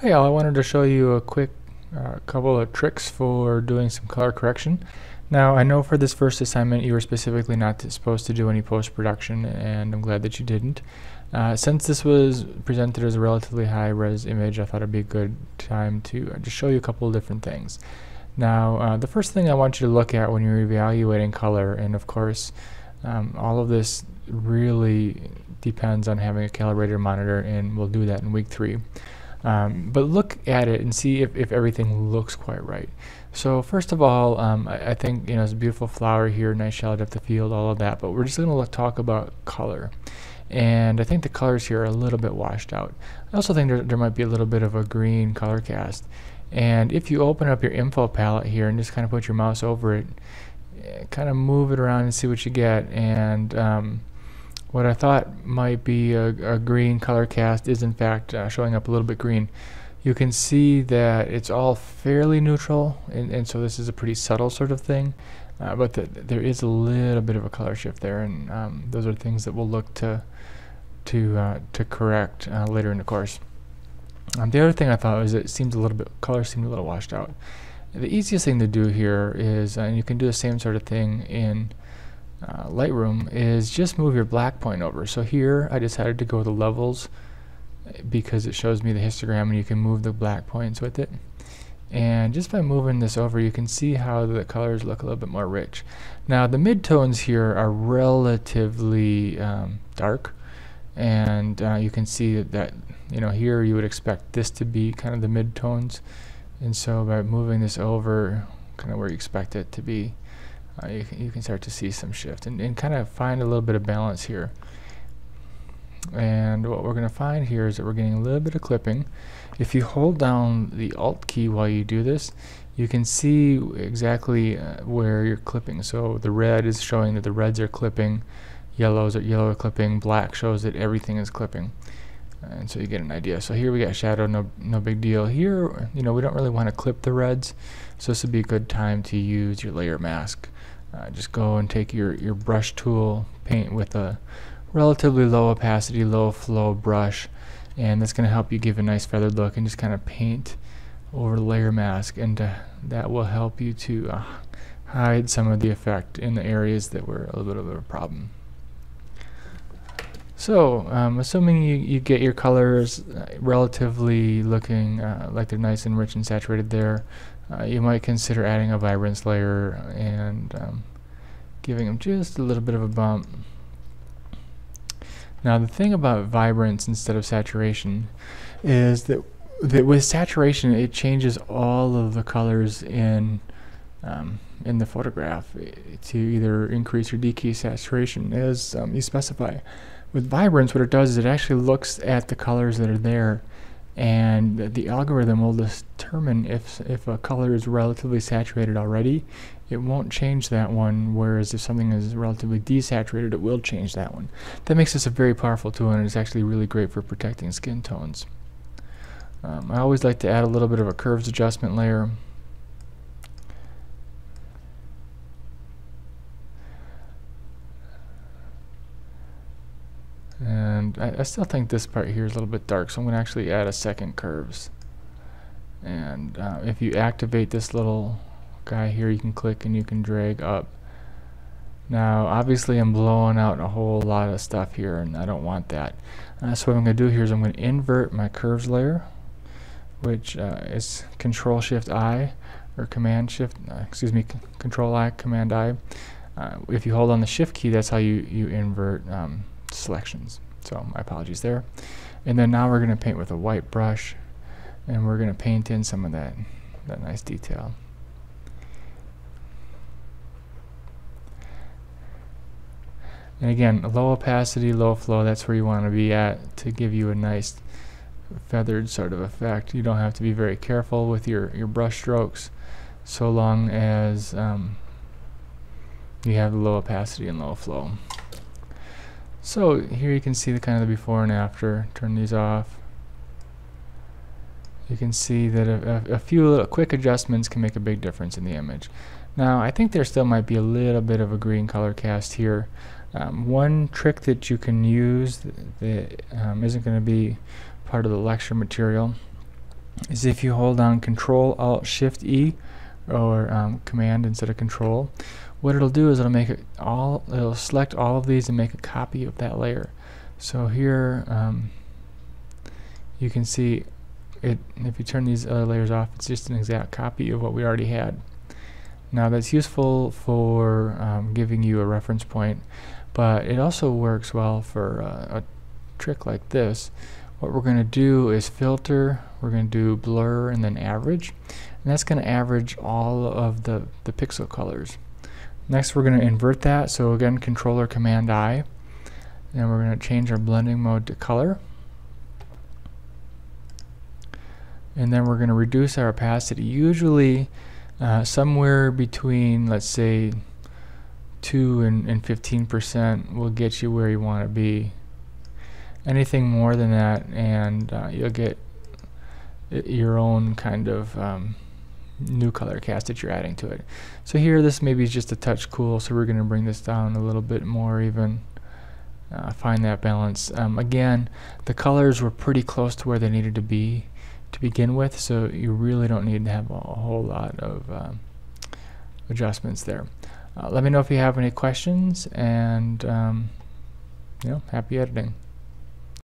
Hey all, I wanted to show you a quick couple of tricks for doing some color correction. Now I know for this first assignment you were specifically not supposed to do any post-production, and I'm glad that you didn't. Since this was presented as a relatively high-res image, I thought it'd be a good time to just show you a couple of different things. Now the first thing I want you to look at when you're evaluating color, and of course all of this really depends on having a calibrated monitor, and we'll do that in week 3. But look at it and see if everything looks quite right. So first of all, I think it's a beautiful flower here, nice shallow depth of field, all of that. But we're just going to talk about color, and I think the colors here are a little bit washed out. I also think there might be a little bit of a green color cast. And if you open up your info palette here and just kind of put your mouse over it, kind of move it around and see what you get. And what I thought might be a green color cast is in fact showing up a little bit green. You can see that it's all fairly neutral, and so this is a pretty subtle sort of thing, but there is a little bit of a color shift there, and those are things that we'll look to correct later in the course. The other thing I thought was color seemed a little washed out. The easiest thing to do here is, and you can do the same sort of thing in Lightroom, is just move your black point over. So here I decided to go with the levels because it shows me the histogram and you can move the black points with it. And just by moving this over, you can see how the colors look a little bit more rich. Now the midtones here are relatively dark, and you can see that here you would expect this to be kind of the midtones, and so by moving this over kind of where you expect it to be, you can start to see some shift and kind of find a little bit of balance here. And what we're going to find here is that we're getting a little bit of clipping. If you hold down the Alt key while you do this, you can see exactly where you're clipping. So the red is showing that the reds are clipping, yellow are clipping, black shows that everything is clipping. And so you get an idea. So here we got shadow, no big deal. Here, we don't really want to clip the reds, so this would be a good time to use your layer mask. Just go and take your brush tool, paint with a relatively low opacity, low flow brush, and that's going to help you give a nice feathered look, and just kind of paint over the layer mask, and that will help you to hide some of the effect in the areas that were a little bit of a problem. So assuming you get your colors relatively looking like they're nice and rich and saturated there, you might consider adding a Vibrance layer and giving them just a little bit of a bump. Now the thing about Vibrance instead of saturation is that with saturation it changes all of the colors in the photograph to either increase or decrease saturation as you specify. With Vibrance, what it does is it actually looks at the colors that are there, and the algorithm will determine if a color is relatively saturated already, it won't change that one, whereas if something is relatively desaturated, it will change that one. That makes this a very powerful tool, and it's actually really great for protecting skin tones. I always like to add a little bit of a curves adjustment layer. And I still think this part here is a little bit dark, so I'm going to actually add a second curves. And if you activate this little guy here, you can click and you can drag up. Now obviously I'm blowing out a whole lot of stuff here, and I don't want that. So what I'm going to do here is I'm going to invert my curves layer, which is Control Shift I, or Command Shift, Control I, Command I. If you hold on the Shift key, that's how you invert selections. So my apologies there. And then now we're going to paint with a white brush, and we're going to paint in some of that nice detail. And again, low opacity, low flow, that's where you want to be at to give you a nice feathered sort of effect. You don't have to be very careful with your brush strokes, so long as you have low opacity and low flow. So here you can see the kind of the before and after. Turn these off. You can see that a few little quick adjustments can make a big difference in the image. Now I think there still might be a little bit of a green color cast here. One trick that you can use that isn't going to be part of the lecture material is if you hold down Control Alt Shift E, or Command instead of Control, what it'll do is it'll select all of these and make a copy of that layer. So here you can see it. If you turn these other layers off, it's just an exact copy of what we already had. Now that's useful for giving you a reference point, but it also works well for a trick like this. What we're going to do is filter, we're going to do blur and then average, and that's going to average all of the pixel colors. Next we're going to invert that, so again Control or Command I, and we're going to change our blending mode to color, and then we're going to reduce our opacity, usually somewhere between, let's say, 2 and 15% will get you where you want to be. Anything more than that and you'll get your own kind of new color cast that you're adding to it. So here this maybe is just a touch cool, so we're going to bring this down a little bit more even, find that balance. Again, the colors were pretty close to where they needed to be to begin with, so you really don't need to have a whole lot of adjustments there. Let me know if you have any questions, and happy editing.